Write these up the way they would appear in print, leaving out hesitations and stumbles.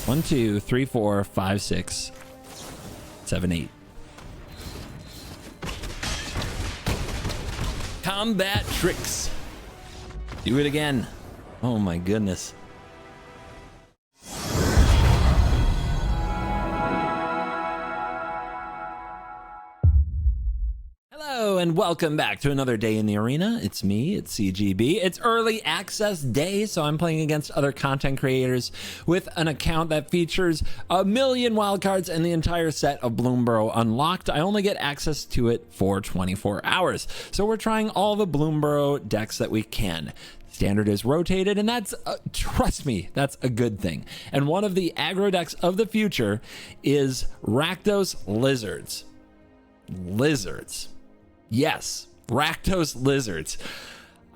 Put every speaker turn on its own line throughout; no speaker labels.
1, 2, 3, 4, 5, 6, 7, 8. Combat tricks. Do it again. Oh my goodness. Hello and welcome back to another day in the arena. It's me, it's CGB. It's early access day, so I'm playing against other content creators with an account that features 1 million wildcards and the entire set of Bloomburrow unlocked. I only get access to it for 24 hours. So we're trying all the Bloomburrow decks that we can. Standard is rotated, and that's, trust me, that's a good thing. And one of the aggro decks of the future is Rakdos Lizards. Lizards. Yes, Rakdos Lizards.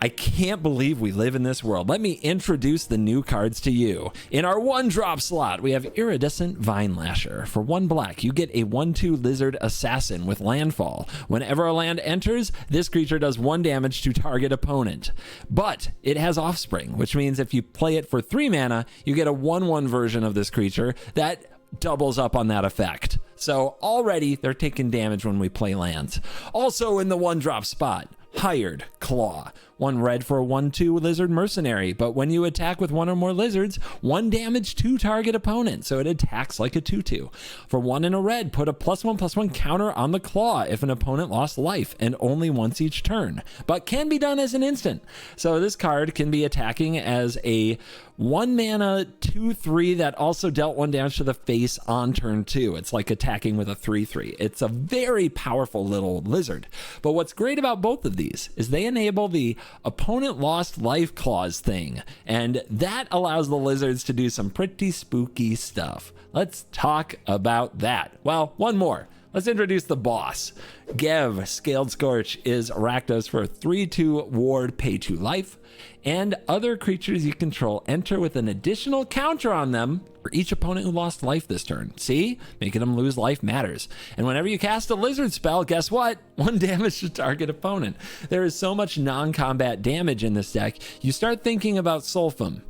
I can't believe we live in this world. Let me introduce the new cards to you. In our 1-drop slot, we have Iridescent Vine Lasher. For 1 black, you get a 1/2 Lizard Assassin with landfall. Whenever a land enters, this creature does 1 damage to target opponent. But it has Offspring, which means if you play it for 3 mana, you get a 1/1 version of this creature that doubles up on that effect. So already they're taking damage when we play lands. Also in the 1-drop spot, Hired Claw. 1 red for a 1/2 Lizard Mercenary, but when you attack with 1 or more lizards, 1 damage to target opponent, so it attacks like a 2/2. For 1 in a red, put a +1/+1 counter on the claw if an opponent lost life, and only once each turn, but can be done as an instant. So this card can be attacking as a 1 mana 2/3 that also dealt 1 damage to the face on turn 2. It's like attacking with a 3/3. It's a very powerful little lizard. But what's great about both of these is they enable the opponent lost life clause thing, and that allows the lizards to do some pretty spooky stuff. Let's talk about that. Well, one more. Let's introduce the boss. Gev, Scaled Scorch, is Rakdos for a 3/2 ward, pay 2 life, and other creatures you control enter with an additional counter on them for each opponent who lost life this turn. See? Making them lose life matters. And whenever you cast a lizard spell, guess what? 1 damage to target opponent. There is so much non-combat damage in this deck, you start thinking about Sulfum.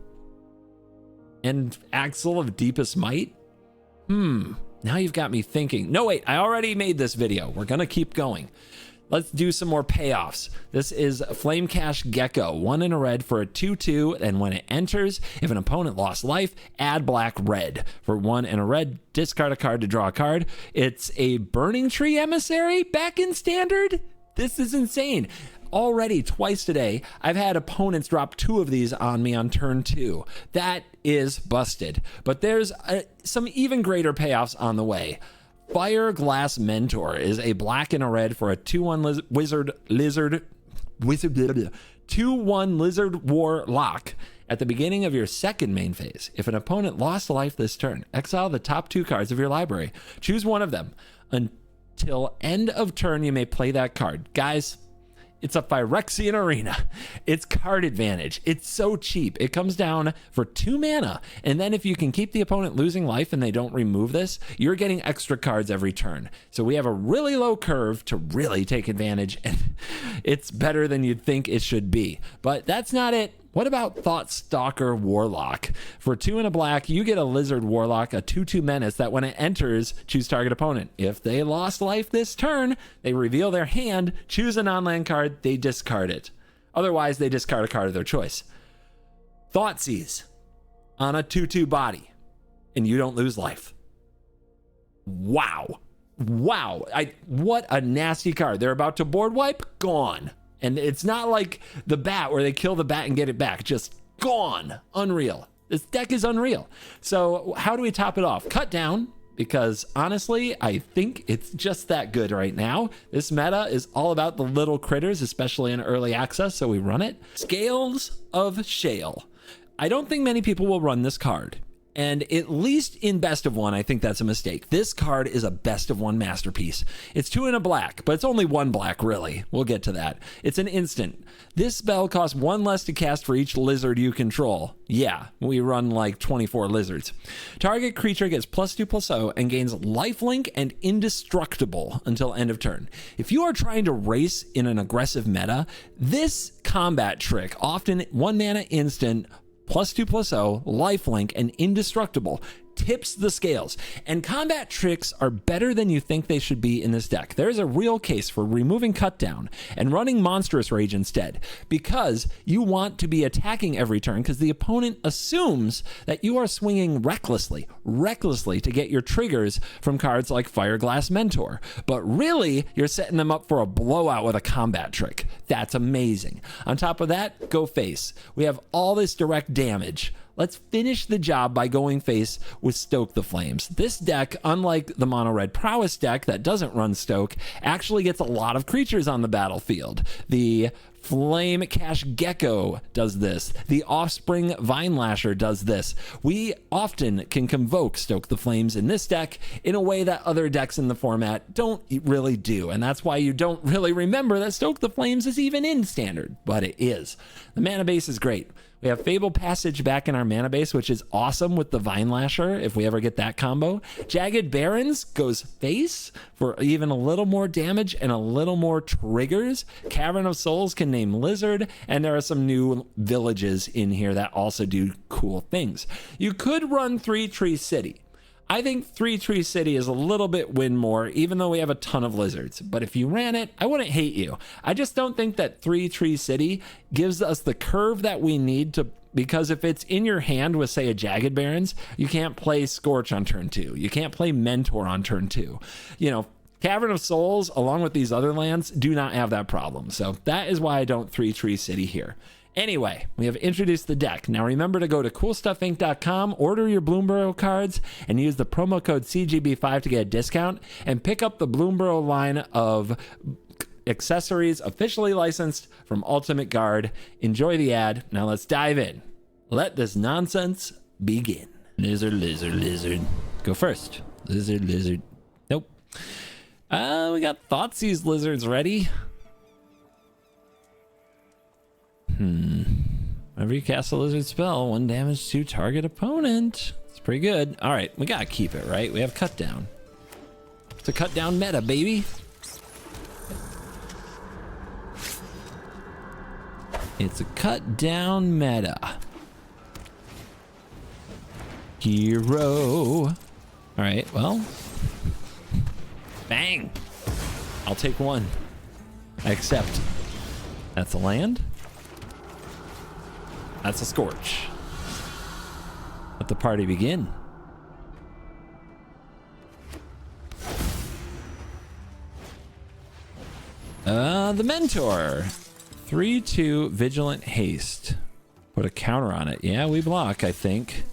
And Axel of Deepest Might? Now you've got me thinking. No, wait, I already made this video. We're gonna keep going. Let's do some more payoffs. This is Flamecash Gecko, 1 in a red for a 2/2, and when it enters, if an opponent lost life, add black red. For 1 in a red, discard a card to draw a card. It's a Burning Tree Emissary back in Standard? This is insane. Already twice today, I've had opponents drop 2 of these on me on turn 2. That is busted. But there's some even greater payoffs on the way. Fireglass Mentor is a black and a red for a 2/1 2/1 Lizard Warlock. At the beginning of your second main phase, if an opponent lost life this turn, exile the top 2 cards of your library. Choose one of them. Until end of turn, you may play that card. Guys, it's a Phyrexian Arena. It's card advantage. It's so cheap. It comes down for 2 mana. And then if you can keep the opponent losing life and they don't remove this, you're getting extra cards every turn. So we have a really low curve to really take advantage. And it's better than you'd think it should be. But that's not it. What about Thoughtstalker Warlock? For 2 and a black, you get a Lizard Warlock, a 2/2 menace that when it enters, choose target opponent. If they lost life this turn, they reveal their hand, choose a non-land card, they discard it. Otherwise, they discard a card of their choice. Thoughtseize on a 2/2 body, and you don't lose life. Wow. Wow. What a nasty card. They're about to board wipe, gone. And it's not like the bat where they kill the bat and get it back. Just gone. Unreal. This deck is unreal. So how do we top it off? Cut down, because honestly, I think it's just that good right now. This meta is all about the little critters, especially in early access, so we run it. Scales of Shale. I don't think many people will run this card. And at least in best of 1, I think that's a mistake. This card is a best of 1 masterpiece. It's 2 and a black, but it's only 1 black, really. We'll get to that. It's an instant. This spell costs 1 less to cast for each lizard you control. Yeah, we run like 24 lizards. Target creature gets +2/+0 and gains lifelink and indestructible until end of turn. If you are trying to race in an aggressive meta, this combat trick, often 1 mana instant, +2/+0, lifelink, and indestructible, tips the scales. And combat tricks are better than you think they should be in this deck. There's a real case for removing Cut Down and running Monstrous Rage instead, because you want to be attacking every turn because the opponent assumes that you are swinging recklessly to get your triggers from cards like Fireglass Mentor. But really, you're setting them up for a blowout with a combat trick. That's amazing. On top of that, go face. We have all this direct damage. Let's finish the job by going face with Stoke the Flames. This deck, unlike the Mono Red Prowess deck that doesn't run Stoke, actually gets a lot of creatures on the battlefield. The Flame Cash Gecko does this. The Offspring Vine Lasher does this. We often can convoke Stoke the Flames in this deck in a way that other decks in the format don't really do. And that's why you don't really remember that Stoke the Flames is even in Standard, but it is. The mana base is great. We have Fable Passage back in our mana base, which is awesome with the Vine Lasher if we ever get that combo. Jagged Barrens goes face for even a little more damage and a little more triggers. Cavern of Souls can name Lizard, and there are some new villages in here that also do cool things. You could run 3 Tree City. I think 3 Tree City is a little bit win more, even though we have a ton of lizards. But if you ran it, I wouldn't hate you. I just don't think that 3 Tree City gives us the curve that we need to, because if it's in your hand with, say, a Jagged Barrens, you can't play Scorch on turn 2. You can't play Mentor on turn 2. You know, Cavern of Souls, along with these other lands, do not have that problem. So that is why I don't 3 Tree City here. Anyway, we have introduced the deck. Now remember to go to coolstuffinc.com, order your Bloomburrow cards, and use the promo code CGB5 to get a discount, and pick up the Bloomburrow line of accessories officially licensed from Ultimate Guard. Enjoy the ad. Now let's dive in. Let this nonsense begin. Lizard, lizard, lizard. Go first. Lizard, lizard. Nope. We got Thoughtseize lizards ready. Whenever you cast a lizard spell, 1 damage to target opponent. It's pretty good. All right, we gotta keep it, right? We have Cut Down. It's a Cut Down meta, baby. It's a Cut Down meta. Hero. All right, well. Bang. I'll take 1. I accept. That's a land. That's a Scorch. Let the party begin. The Mentor. 3/2 Vigilant Haste. Put a counter on it. Yeah, we block, I think.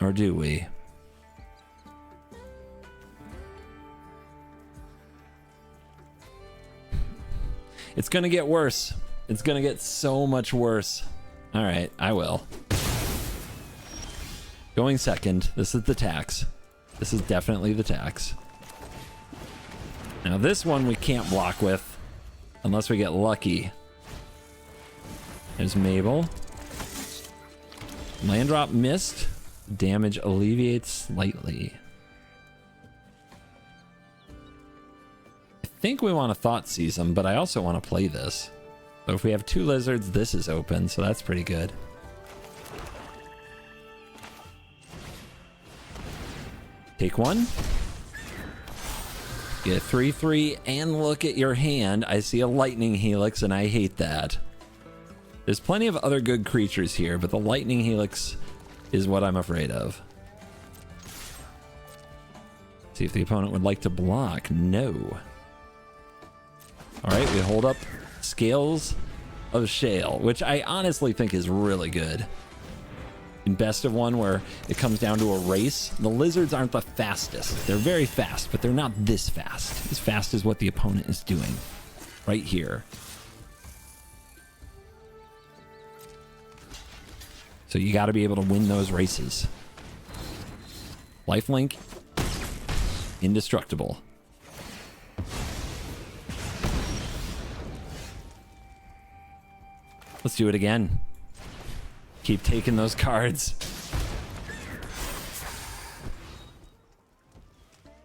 Or do we? It's gonna get worse. It's gonna get so much worse. All right, I will. Going second. This is the tax. This is definitely the tax. Now this one we can't block with unless we get lucky. There's Mabel. Land drop missed. Damage alleviates slightly. I think we want to Thoughtseize them, but I also want to play this. But if we have 2 lizards, this is open, so that's pretty good. Take 1. Get a 3/3 and look at your hand. I see a Lightning Helix, and I hate that. There's plenty of other good creatures here, but the Lightning Helix is what I'm afraid of. See if the opponent would like to block. No. All right, we hold up Scales of Shale, which I honestly think is really good. In best of 1, where it comes down to a race, the lizards aren't the fastest. They're very fast, but they're not this fast. As fast as what the opponent is doing right here. So you got to be able to win those races. Lifelink, indestructible. Let's do it again. Keep taking those cards.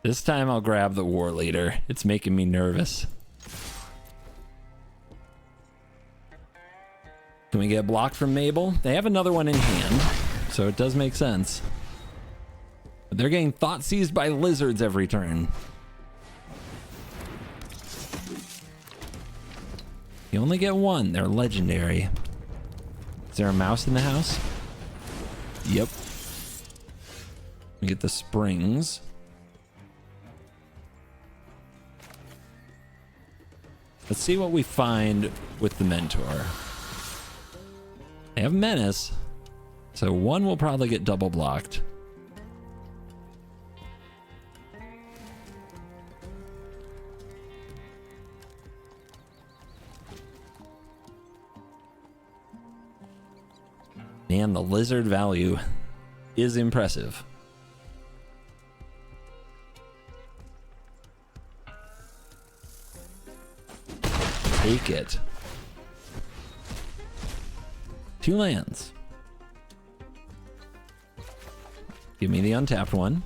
This time I'll grab the War Leader. It's making me nervous. Can we get blocked from Mabel? They have another one in hand, so it does make sense. But they're getting thought seized by lizards every turn. You only get one. They're legendary. Is there a mouse in the house? Yep. We get the springs. Let's see what we find with the mentor. They have menace, so one will probably get double blocked. Man, the lizard value is impressive. Take it. 2 lands. Give me the untapped one.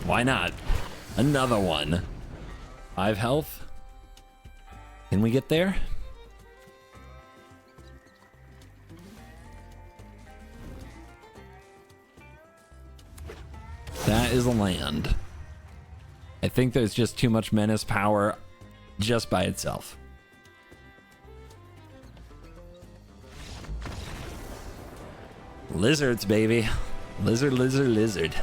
Why not? Another one. 5 health. Can we get there? That is a land. I think there's just too much menace power just by itself. Lizards, baby. Lizard, lizard, lizard.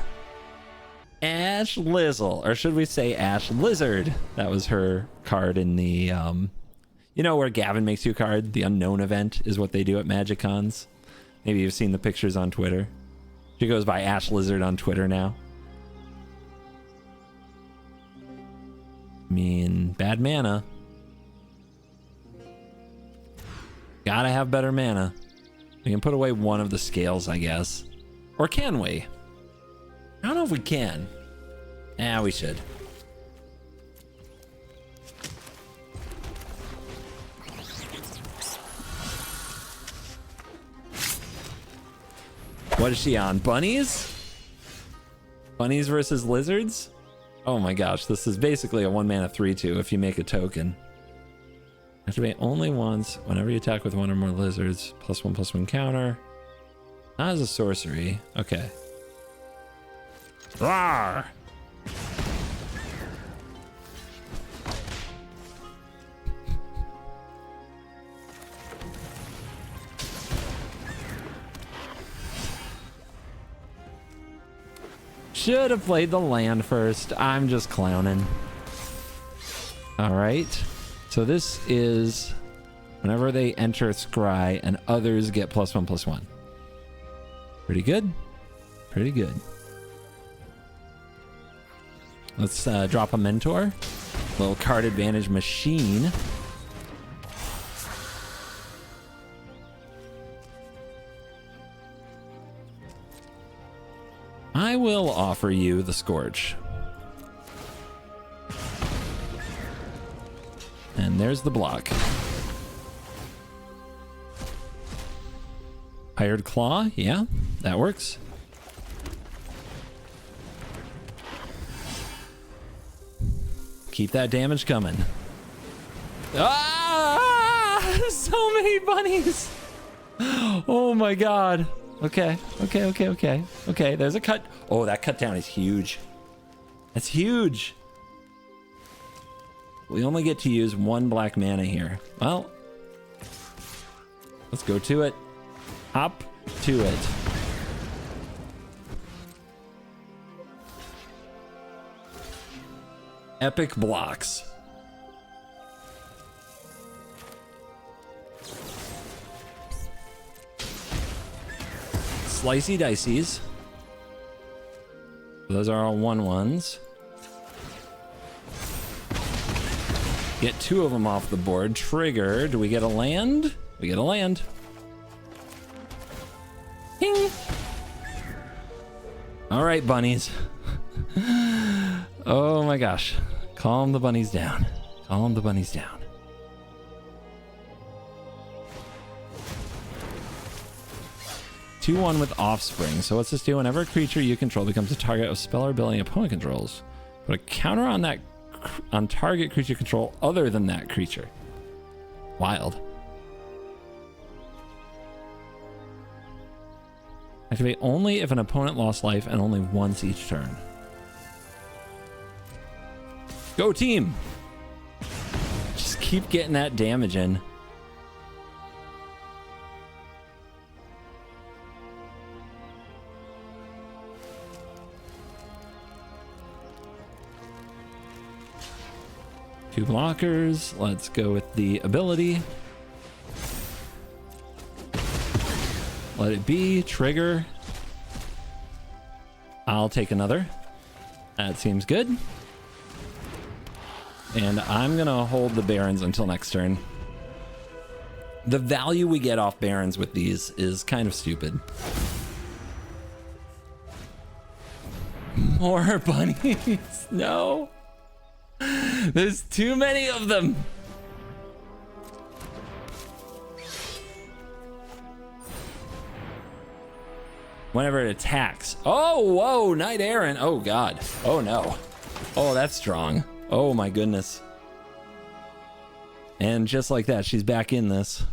Ash Lizzle, or should we say Ash Lizard? That was her card in the, you know where Gavin makes you a card? The Unknown event is what they do at MagicCons. Maybe you've seen the pictures on Twitter. She goes by Ash Lizard on Twitter now. I mean, bad mana. Gotta have better mana. We can put away one of the scales, I guess. Or can we? I don't know if we can. We should. What is she on? Bunnies? Bunnies versus lizards? Oh my gosh, this is basically a 1-mana 3/2 if you make a token. Activate only once whenever you attack with one or more lizards. +1/+1 counter. Not as a sorcery. Okay. Rawr! Should have played the land first. I'm just clowning. All right. So this is whenever they enter scry and others get +1/+1. Pretty good. Pretty good. Let's drop a mentor. Little card advantage machine. I will offer you the Scorch. And there's the block. Hired Claw, yeah, that works. Keep that damage coming. Ah! So many bunnies! Oh my god. Okay, okay, there's a cut. Oh, that cut down is huge. That's huge. We only get to use 1 black mana here. Well, let's go to it. Hop to it. Epic blocks. Slicey diceys. Those are all 1/1s. Get 2 of them off the board. Trigger. Do we get a land? We get a land. Ping. All right, bunnies. Oh my gosh. Calm the bunnies down. Calm the bunnies down. Two-1 with Offspring. So what's this do? Whenever a creature you control becomes a target of spell or ability opponent controls, put a counter on that on target creature control other than that creature. Wild. Activate only if an opponent lost life and only once each turn. Go team! Just keep getting that damage in. Two blockers. Let's go with the ability. Let it be. Trigger. I'll take another. That seems good. And I'm gonna hold the Barons until next turn. The value we get off Barons with these is kind of stupid. More bunnies. No. There's too many of them. Whenever it attacks. Oh, whoa, Knight Errant. Oh, God. Oh, no. Oh, that's strong. Oh, my goodness. And just like that, she's back in this.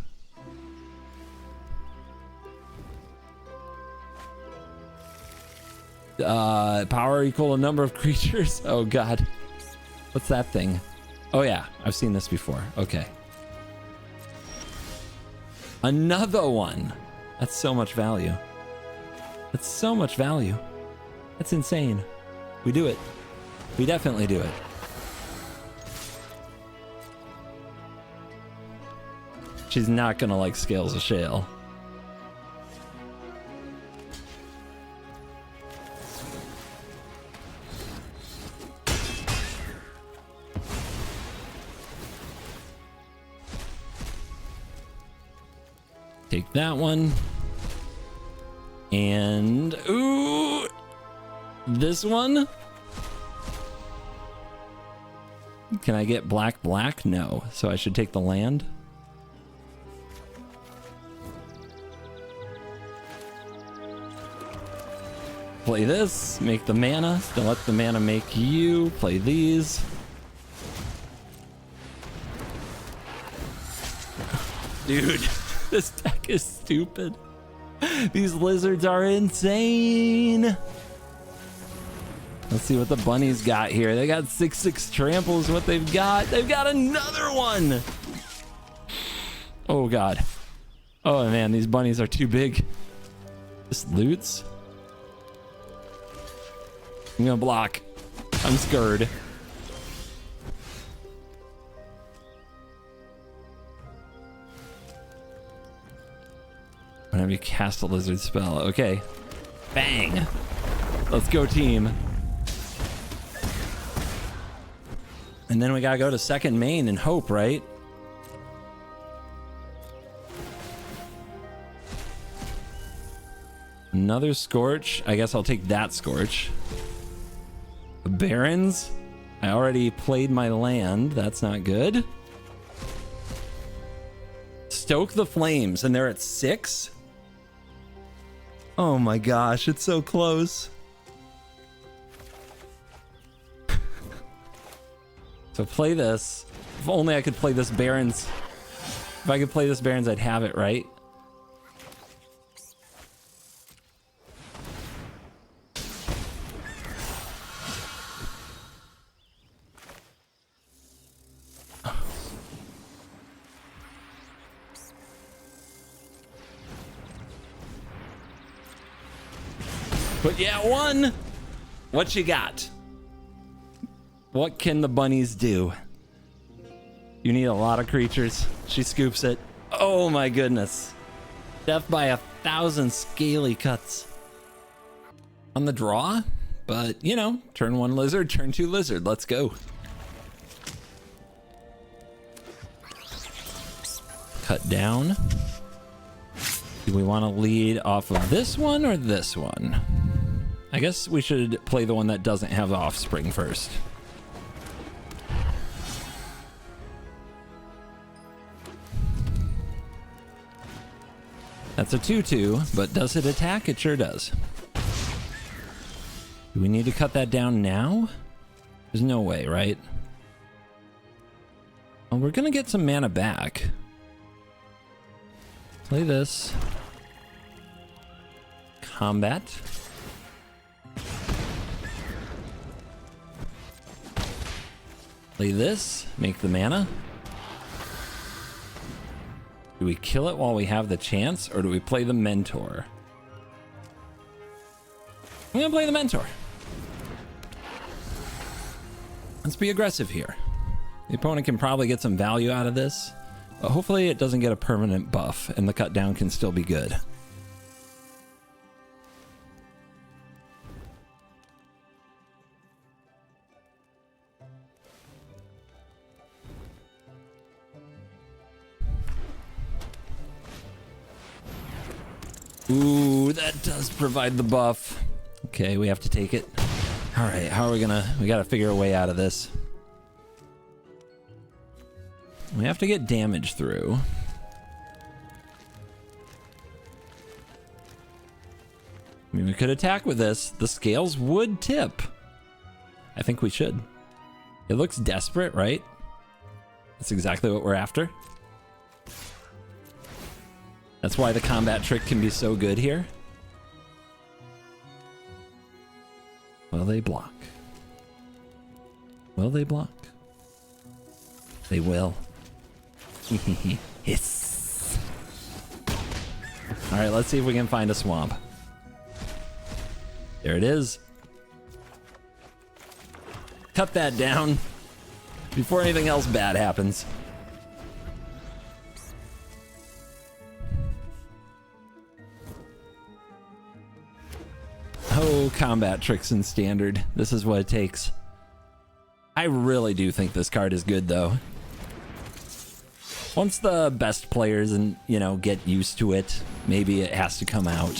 Power equal a number of creatures. Oh, God. What's that thing? Oh, yeah. I've seen this before. Okay. Another one. That's so much value. That's so much value. That's insane. We do it. We definitely do it. She's not gonna like Scales of Shale. Take that one. And ooh, this one. Can I get black? No. So I should take the land. Play this, make the mana. Don't let the mana make you. Play these. Dude, this deck is stupid. These lizards are insane. Let's see what the bunnies got here. They got 6/6 tramples. What they've got. They've got another one. Oh, God. Oh, man, these bunnies are too big. This loots. I'm gonna block. I'm scared. Whenever you cast a lizard spell. Okay. Bang. Let's go, team. And then we gotta go to second main and hope, right? Another Scorch. I guess I'll take that Scorch. Barons. I already played my land. That's not good. Stoke the Flames, and they're at 6. Oh my gosh, it's so close. So play this. If only I could play this Barons. If I could play this Barons, I'd have it, right? But yeah, one. What you got? What can the bunnies do? You need a lot of creatures. She scoops it. Oh my goodness. Death by 1,000 scaly cuts. On the draw? But, you know, turn 1 lizard, turn 2 lizard. Let's go. Cut down. Do we want to lead off of this one or this one? I guess we should play the one that doesn't have offspring first. That's a 2/2, but does it attack? It sure does. Do we need to cut that down now? There's no way, right? Well, we're gonna get some mana back. Play this. combat. Play this, make the mana. Do we kill it while we have the chance, or do we play the mentor? I'm gonna play the mentor. Let's be aggressive here. The opponent can probably get some value out of this, but hopefully it doesn't get a permanent buff and the cut down can still be good. Ooh, that does provide the buff. Okay, we have to take it. All right, how are we gonna... We gotta figure a way out of this. We have to get damage through. I mean, we could attack with this. The scales would tip. I think we should. It looks desperate, right? That's exactly what we're after. That's why the combat trick can be so good here. Will they block? Will they block? They will. Hiss. All right, let's see if we can find a swamp. There it is. Cut that down before anything else bad happens. Oh, combat tricks in standard. This is what it takes. I really do think this card is good, though. Once the best players and, you know, get used to it, maybe it has to come out.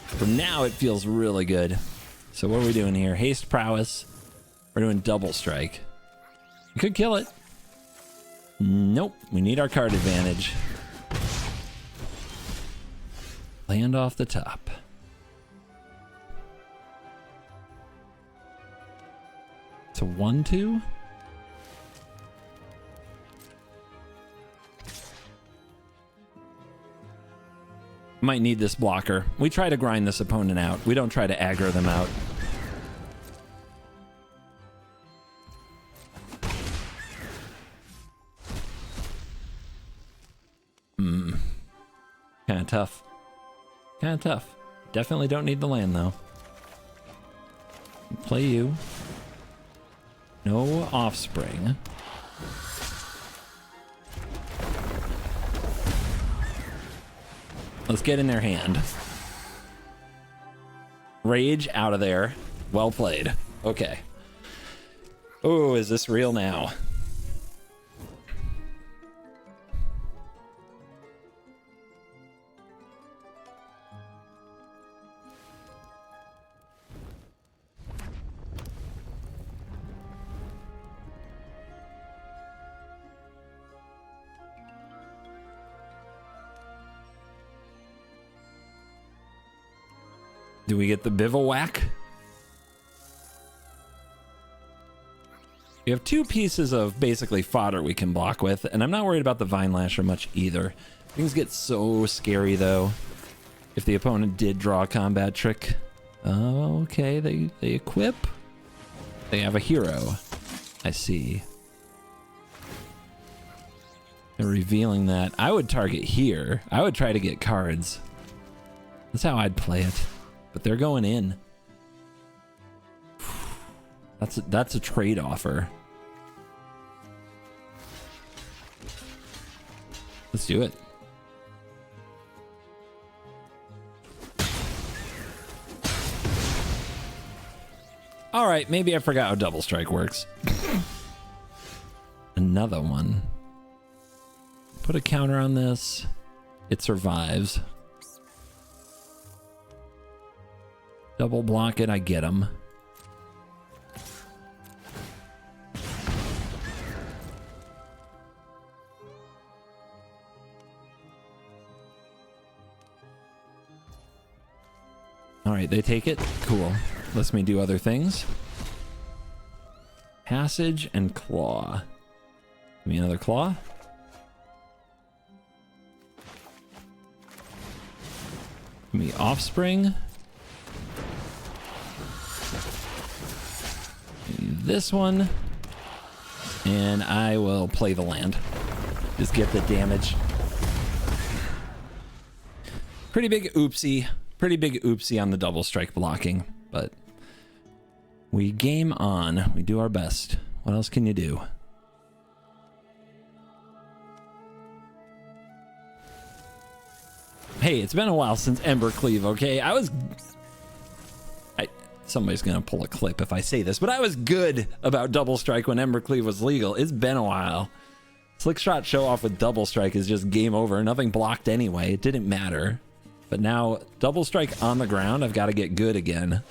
For now, it feels really good. So what are we doing here? Haste prowess. We're doing double strike. We could kill it. Nope. We need our card advantage. Land off the top. It's a 1/2. Might need this blocker. We try to grind this opponent out. We don't try to aggro them out. Kind of tough. Kind of tough. Definitely don't need the land, though. Play you. No offspring. Let's get in their hand. Rage out of there. Well played. Okay. Oh, is this real now? Do we get the bivouac? We have two pieces of basically fodder we can block with, and I'm not worried about the Vine Lasher much either. Things get so scary though if the opponent did draw a combat trick. Oh, okay, they equip. They have a hero. I see. They're revealing that. I would target here. I would try to get cards. That's how I'd play it. But they're going in. That's a trade offer. Let's do it. All right, maybe I forgot how double strike works. Another one. Put a counter on this. It survives. Double block it, I get him. All right, they take it. Cool. Lets me do other things. Passage and claw. Give me another claw. Give me Offspring. This one. And I will play the land. Just get the damage. Pretty big oopsie. Pretty big oopsie on the double strike blocking. But we game on. We do our best. What else can you do? Hey, it's been a while since Embercleave, okay? Somebody's gonna pull a clip if I say this, but I was good about double strike when Embercleave was legal. It's been a while. Slick shot show off with double strike is just game over. Nothing blocked anyway. It didn't matter. But now double strike on the ground, I've got to get good again.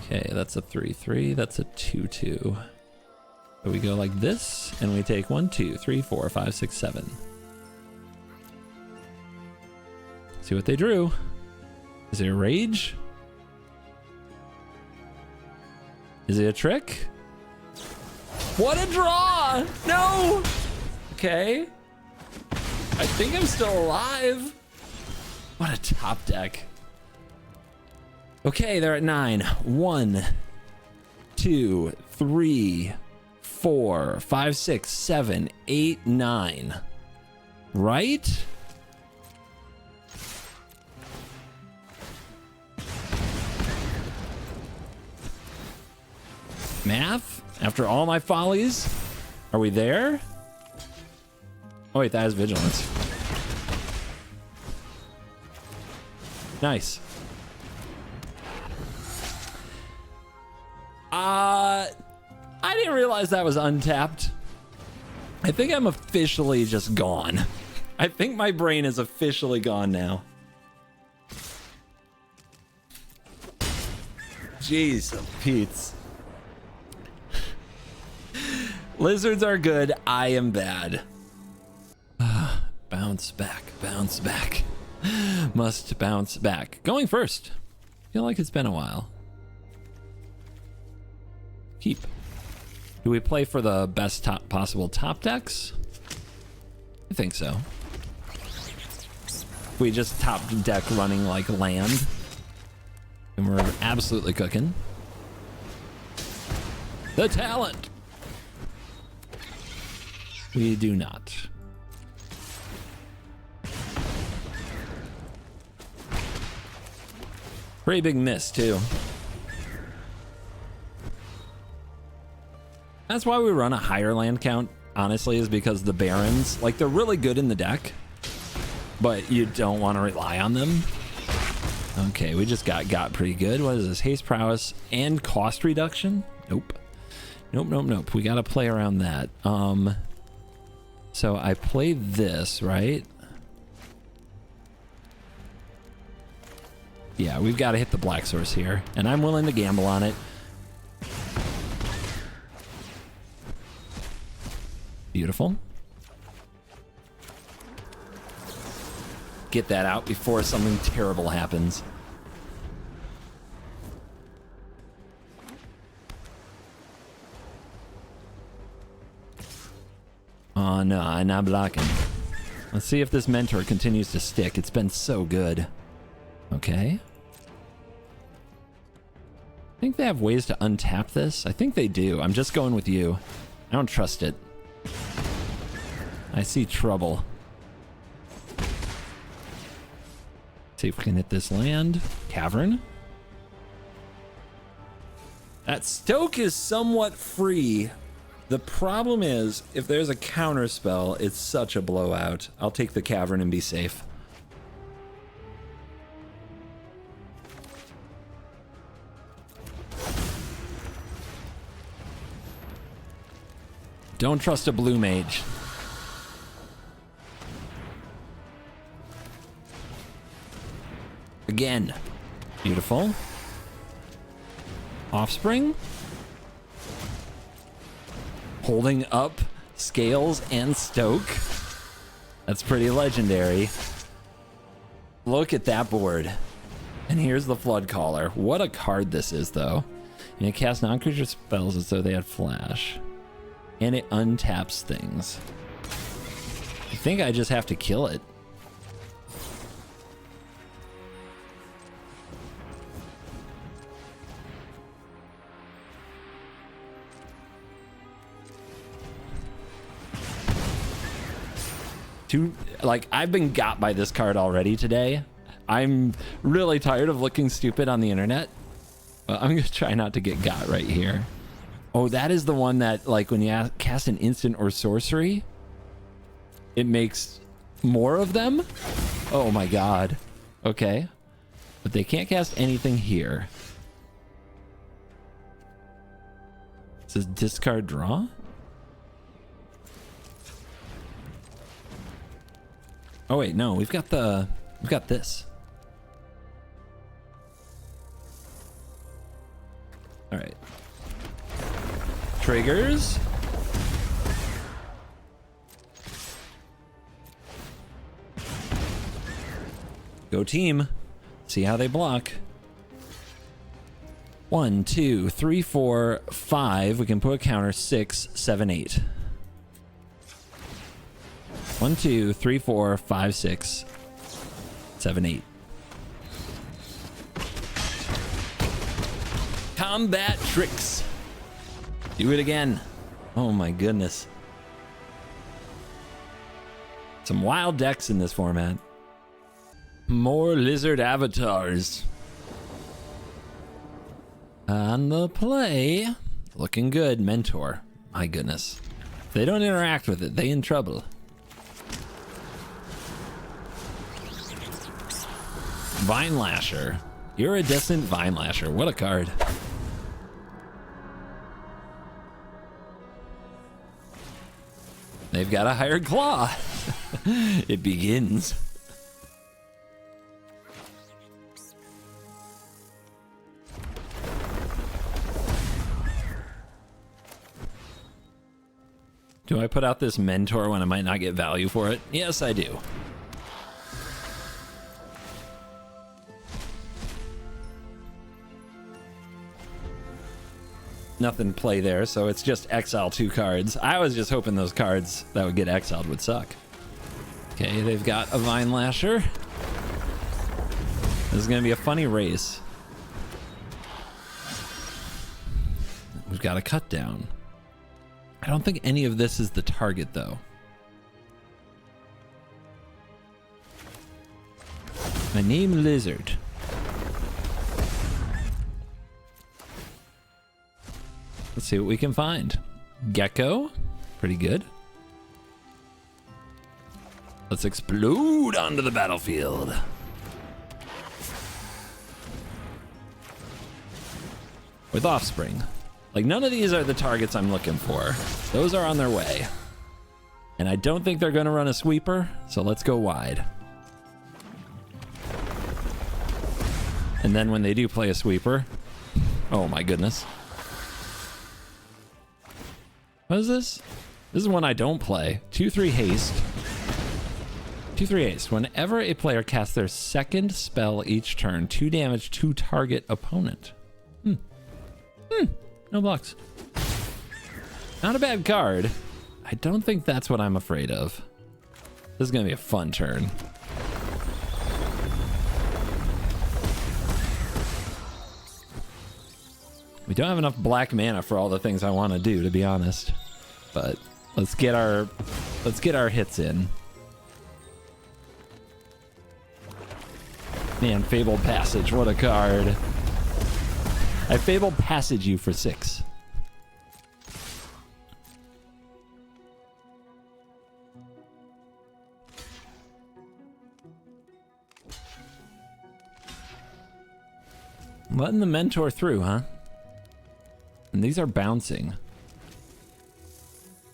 Okay, that's a 3-3. That's a 2-2. So we go like this, and we take 1, 2, 3, 4, 5, 6, 7. See what they drew. Is it a rage? Is it a trick? What a draw! No! Okay. I think I'm still alive. What a top deck. Okay, they're at 9. 1, 2, 3, 4, 5, 6, 7, 8, 9. Right? Math? After all my follies? Are we there? Oh wait, that is vigilance. Nice. I didn't realize that was untapped. I think I'm officially just gone. I think my brain is officially gone now. Jeez, Pete's. Lizards are good. I am bad. Bounce back, bounce back. Must bounce back. Going first. Feel like it's been a while. Keep. Do we play for the best possible top decks? I think so. We just top deck running like land. And we're absolutely cooking. The talent. We do not. Pretty big miss, too. That's why we run a higher land count, honestly, is because the Barons, like, they're really good in the deck, but you don't want to rely on them. Okay, we just got pretty good. What is this? Haste prowess and cost reduction? Nope. Nope, nope, nope. We got to play around that. So I play this, right? Yeah, we've got to hit the black source here, and I'm willing to gamble on it. Beautiful. Get that out before something terrible happens. Oh no, I'm not blocking. Let's see if this mentor continues to stick. It's been so good. Okay. I think they have ways to untap this. I think they do. I'm just going with you. I don't trust it. I see trouble. See if we can hit this land. Cavern. That Stoke is somewhat free. The problem is, if there's a counter spell, it's such a blowout. I'll take the Cavern and be safe. Don't trust a blue mage. Again. Beautiful. Offspring. Holding up Scales and Stoke. That's pretty legendary. Look at that board. And here's the Flood Caller. What a card this is, though. And it casts non-creature spells as though they had flash. And it untaps things. I think I just have to kill it. Like, I've been got by this card already today. I'm really tired of looking stupid on the internet. I'm gonna try not to get got right here. Oh, that is the one that, like, when you cast an instant or sorcery, it makes more of them? Oh my god. Okay. But they can't cast anything here. It says discard draw? Oh wait, no, we've got this. All right. Triggers. Go team. See how they block. 1, 2, 3, 4, 5. We can put a counter 6, 7, 8. 1, 2, 3, 4, 5, 6, 7, 8. Combat tricks. Do it again. Oh my goodness. Some wild decks in this format. More lizard avatars. On the play. Looking good, Mentor. My goodness. If they don't interact with it, they in trouble. Vine Lasher. Iridescent Vine Lasher. What a card. They've got a hired claw. It begins. Do I put out this Mentor when I might not get value for it? Yes, I do. Nothing play there, so it's just exile 2 cards. I was just hoping those cards that would get exiled would suck. Okay, they've got a Vine Lasher. This is gonna be a funny race. We've got a cut down. I don't think any of this is the target though. My name Lizard. Let's see what we can find. Gecko, pretty good. Let's explode onto the battlefield. With Offspring. Like, none of these are the targets I'm looking for. Those are on their way. And I don't think they're gonna run a sweeper, so let's go wide. And then when they do play a sweeper, oh my goodness. What is this? This is one I don't play. 2/3 haste. 2/3 haste. Whenever a player casts their second spell each turn, 2 damage to target opponent. No blocks. Not a bad card. I don't think that's what I'm afraid of. This is gonna be a fun turn. We don't have enough black mana for all the things I want to do, to be honest. But let's get our hits in. Man, Fabled Passage, what a card. I Fabled Passage you for 6. Letting the Mentor through, huh? And these are bouncing.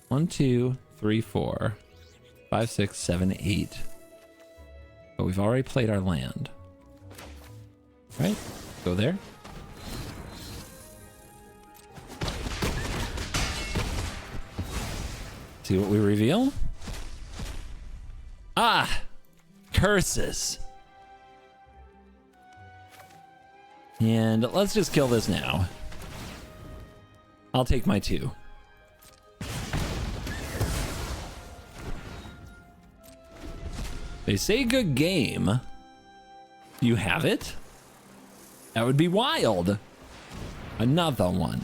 1, 2, 3, 4, 5, 6, 7, 8. But we've already played our land. Right? Go there. See what we reveal? Ah! Curses. And let's just kill this now. I'll take my 2. They say good game. You have it? That would be wild. Another one.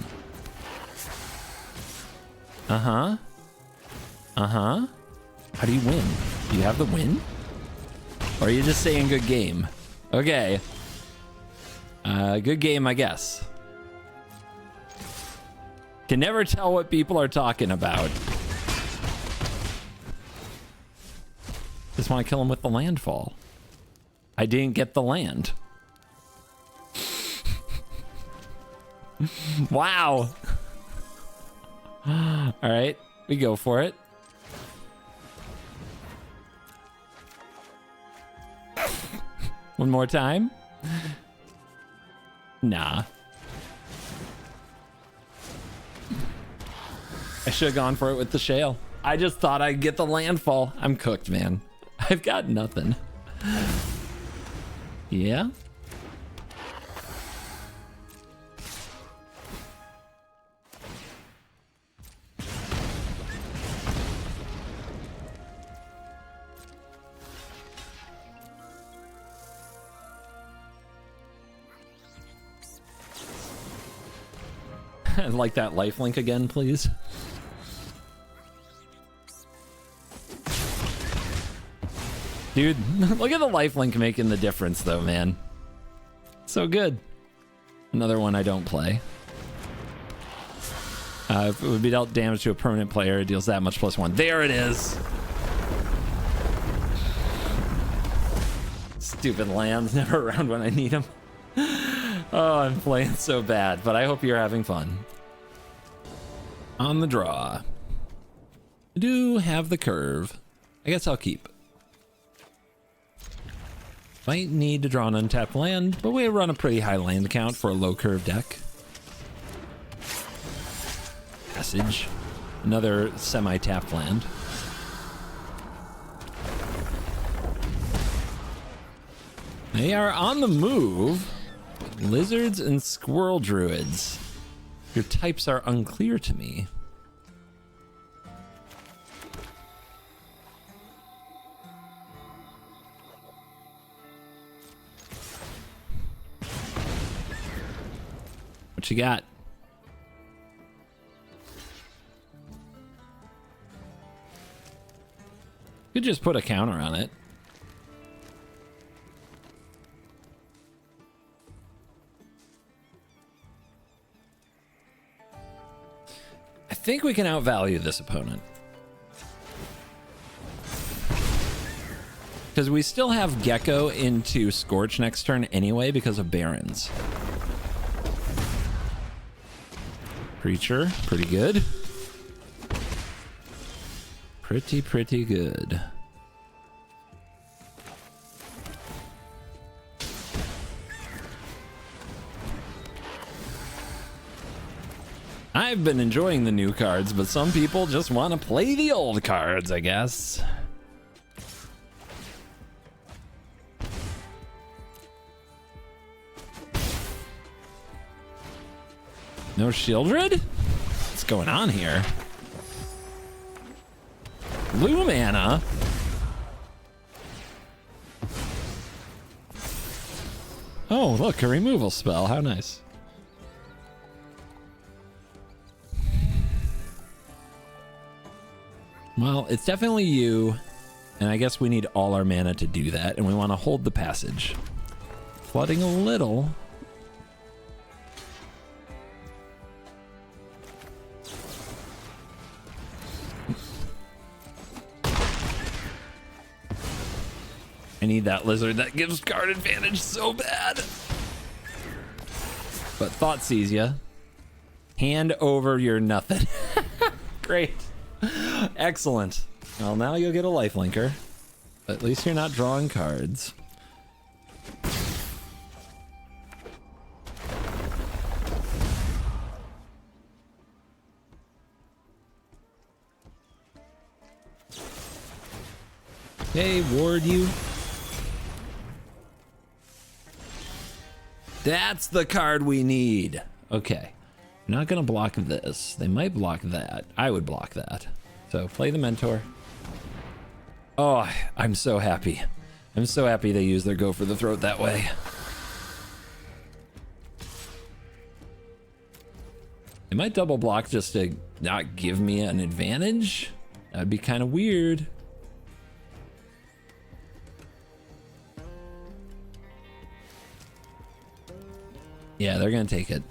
Uh-huh. Uh-huh. How do you win? Do you have the win? Or are you just saying good game? Okay. Good game, I guess. Can never tell what people are talking about. Just want to kill him with the landfall. I didn't get the land. Wow. All right, we go for it. One more time. Nah. I should have gone for it with the shale. I just thought I'd get the landfall. I'm cooked, man. I've got nothing. Yeah? I'd like that lifelink again, please. Dude, look at the lifelink making the difference though, man. So good. Another one I don't play. If it would be dealt damage to a permanent player, it deals that much +1. There it is. Stupid lands, never around when I need them. Oh, I'm playing so bad, but I hope you're having fun. On the draw. I do have the curve. I guess I'll keep. Might need to draw an untapped land, but we run a pretty high land count for a low curve deck. Passage. Another semi-tapped land. They are on the move. Lizards and squirrel druids. Your types are unclear to me. What you got? Could just put a counter on it. I think we can outvalue this opponent. Because we still have Gecko into Scorch next turn anyway because of Barons. Creature, pretty good. Pretty good. I've been enjoying the new cards, but some people just want to play the old cards, I guess. No Shieldred? What's going on here? Blue mana? Oh, look, a removal spell. How nice. Well, it's definitely you, and I guess we need all our mana to do that, and we want to hold the passage. Flooding a little. I need that lizard that gives card advantage so bad. But Thought sees ya. Hand over your nothing. Great. Excellent. Well, now you'll get a lifelinker. At least you're not drawing cards. Hey, ward you. That's the card we need. Okay. I'm not gonna block this. They might block that. I would block that. So play the Mentor. Oh, I'm so happy. I'm so happy they use their Go for the Throat that way. They might double block just to not give me an advantage. That'd be kind of weird. Yeah, they're gonna take it.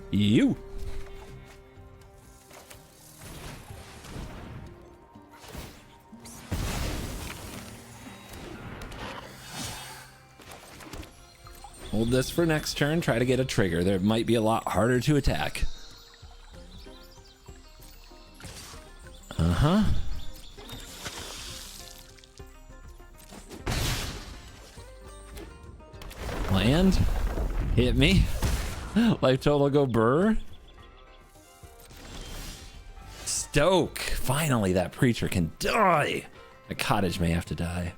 You. Hold this for next turn. Try to get a trigger. There might be a lot harder to attack. Uh-huh. Land. Hit me. Life total go burr. Stoke. Finally, that preacher can die. A cottage may have to die.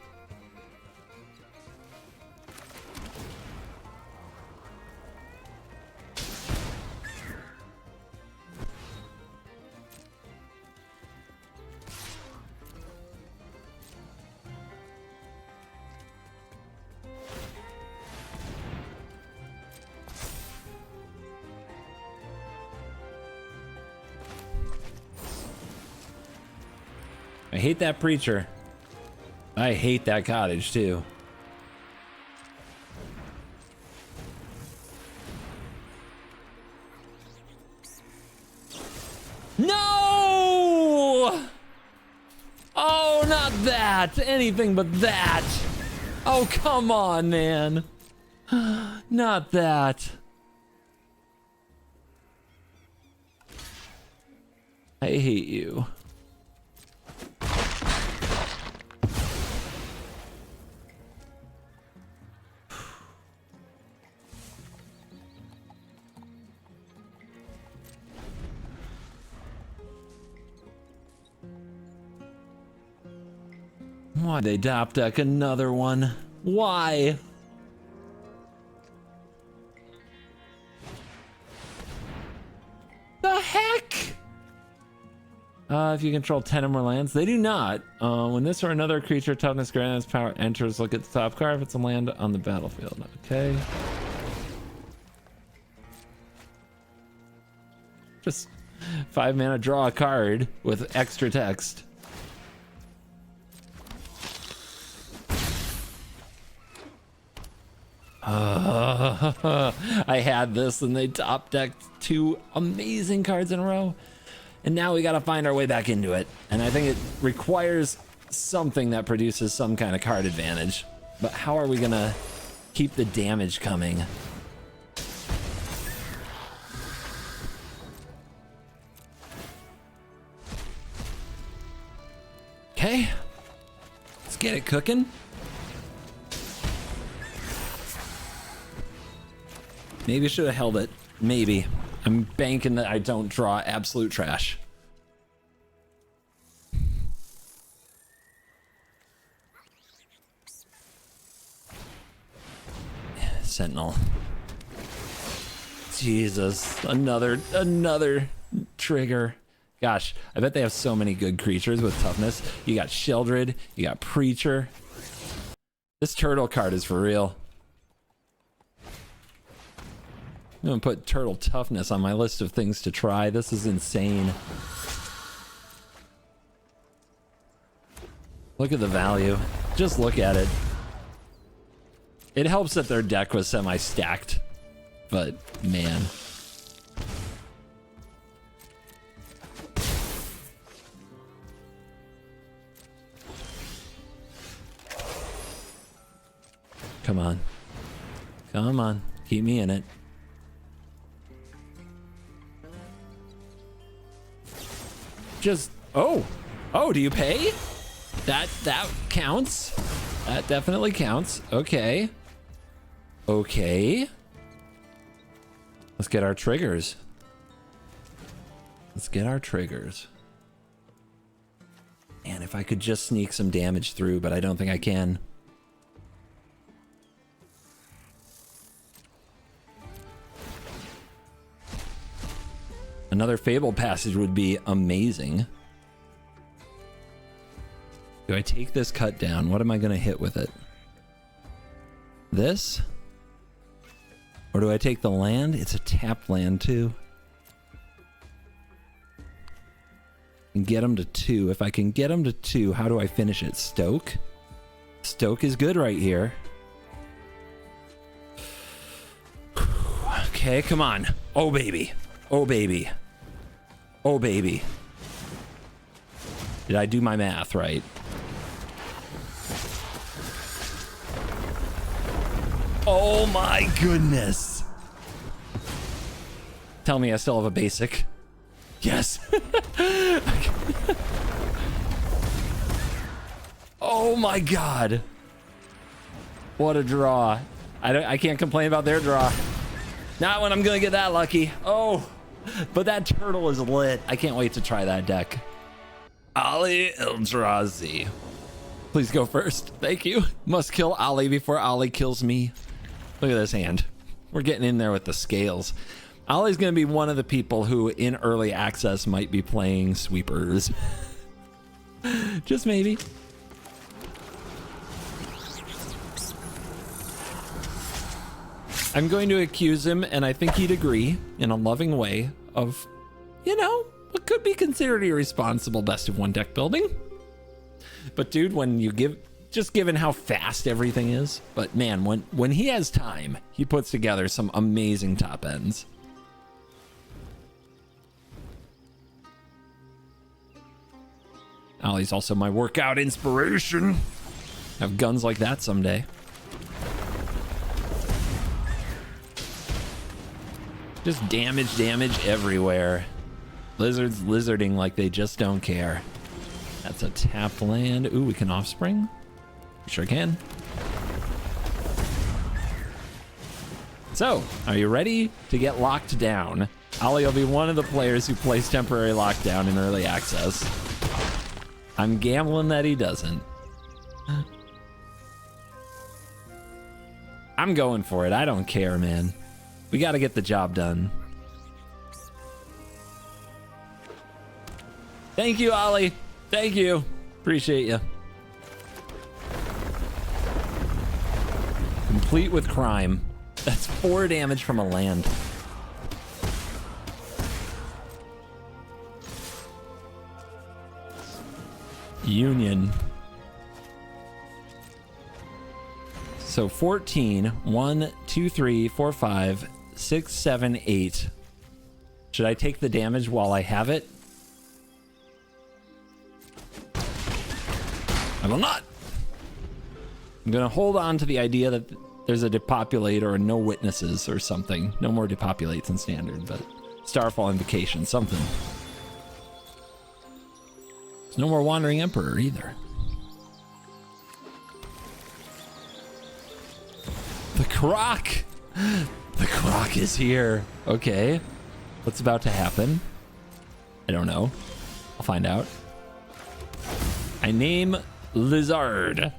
I hate that preacher. I hate that cottage too. No! Oh, not that. Anything but that. Oh, come on, man. Not that. I hate you. Why'd they top deck another one? Why? The heck? If you control 10 or more lands, they do not. When this or another creature toughness grants power enters, look at the top card if it's a land on the battlefield. Okay. Just 5 mana, draw a card with extra text. I had this and they top decked 2 amazing cards in a row. And now we got to find our way back into it. And I think it requires something that produces some kind of card advantage. But how are we going to keep the damage coming? Okay. Let's get it cooking. Maybe I should have held it. Maybe. I'm banking that I don't draw absolute trash. Sentinel. Jesus. Another trigger. Gosh, I bet they have so many good creatures with toughness. You got Sheldred. You got Preacher. This turtle card is for real. I'm gonna put turtle toughness on my list of things to try. This is insane. Look at the value. Just look at it. It helps that their deck was semi-stacked, but man. Come on. Come on. Keep me in it. Just, oh, do you pay? That counts. That definitely counts. Okay. Okay. Let's get our triggers. Let's get our triggers. And if I could just sneak some damage through, but I don't think I can. Another Fable passage would be amazing. Do I take this cut down? What am I going to hit with it? This? Or do I take the land? It's a tapped land too. And get him to 2. If I can get him to 2, how do I finish it? Stoke? Stoke is good right here. Okay, come on. Oh, baby. Oh, baby. Oh, baby. Did I do my math right? Oh, my goodness. Tell me I still have a basic. Yes. Oh, my God. What a draw. I can't complain about their draw. Not when I'm going to get that lucky. Oh, but that turtle is lit. I can't wait to try that deck. Ali Eldrazi. Please go first. Thank you. Must kill Ali before Ali kills me. Look at this hand. We're getting in there with the scales. Ali's going to be one of the people who in early access might be playing sweepers. Just maybe. I'm going to accuse him, and I think he'd agree in a loving way of, you know, what could be considered irresponsible best of 1 deck building. But dude, when you give, just given how fast everything is, but man, when he has time, he puts together some amazing top ends. Ali's also my workout inspiration. Have guns like that someday. Just damage everywhere. Lizards lizarding like they just don't care. That's a tap land. Ooh, we can offspring. Sure can. So, are you ready to get locked down? Ali will be one of the players who plays temporary lockdown in early access. I'm gambling that he doesn't. I'm going for it. I don't care, man. We got to get the job done. Thank you, Ali. Thank you. Appreciate you. Complete with crime. That's 4 damage from a land. Union. So 14. 1, 2, 3, 4, 5, 6, 7, 8. Should I take the damage while I have it? I will not. I'm going to hold on to the idea that there's a depopulate or no witnesses or something. No more depopulates in standard, but Starfall Invocation, something. There's no more Wandering Emperor either. The Croc! The Croc is here. Okay. What's about to happen? I don't know. I'll find out. I name Lizard.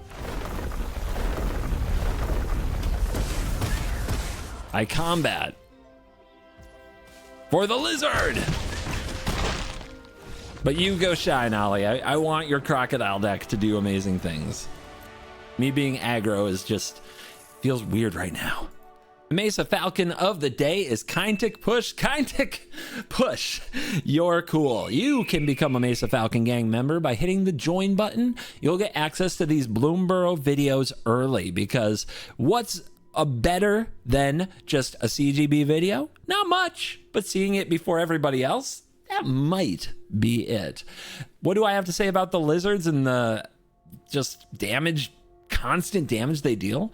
I combat. For the Lizard! But you go shine, Ali. I want your Crocodile deck to do amazing things. Me being aggro is just... feels weird right now. The Mesa Falcon of the day is Kindred Push. Kindred Push. You're cool. You can become a Mesa Falcon gang member by hitting the join button. You'll get access to these Bloomburrow videos early, because what's a better than just a CGB video? Not much, but seeing it before everybody else, that might be it. What do I have to say about the lizards and the just damage, constant damage they deal?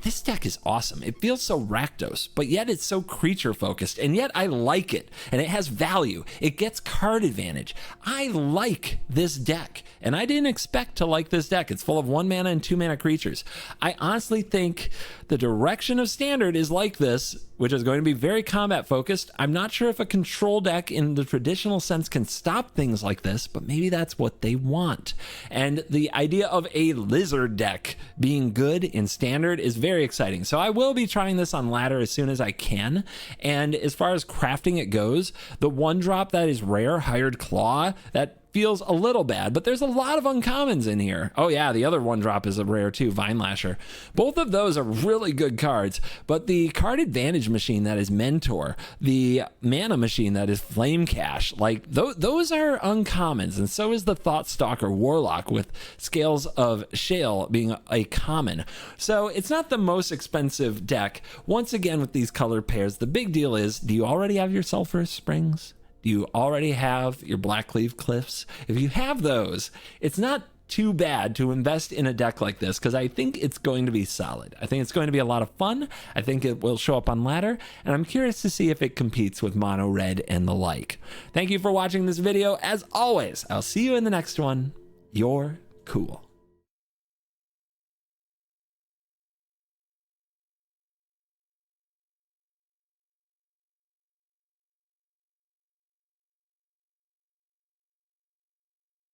This deck is awesome. It feels so rakdos, but yet it's so creature focused, and yet I like it, and it has value. It gets card advantage. I like this deck, and I didn't expect to like this deck. It's full of 1 mana and 2 mana creatures. I honestly think the direction of standard is like this, which is going to be very combat focused. I'm not sure if a control deck in the traditional sense can stop things like this, but maybe that's what they want. And the idea of a lizard deck being good in standard is very exciting. So I will be trying this on ladder as soon as I can. And as far as crafting it goes, the 1-drop that is rare, Hired Claw, that feels a little bad, but there's a lot of uncommons in here. Oh yeah, the other one drop is a rare too, Vine Lasher. Both of those are really good cards, but the card advantage machine that is Mentor, the mana machine that is Flame Cache, like those are uncommons, and so is the Thought Stalker Warlock with Scales of Shale being a common. So it's not the most expensive deck. Once again, with these color pairs, the big deal is, do you already have your Sulphur Springs? Do you already have your Blackleaf Cliffs? If you have those, it's not too bad to invest in a deck like this, because I think it's going to be solid. I think it's going to be a lot of fun. I think it will show up on ladder, and I'm curious to see if it competes with Mono Red and the like. Thank you for watching this video. As always, I'll see you in the next one. You're cool.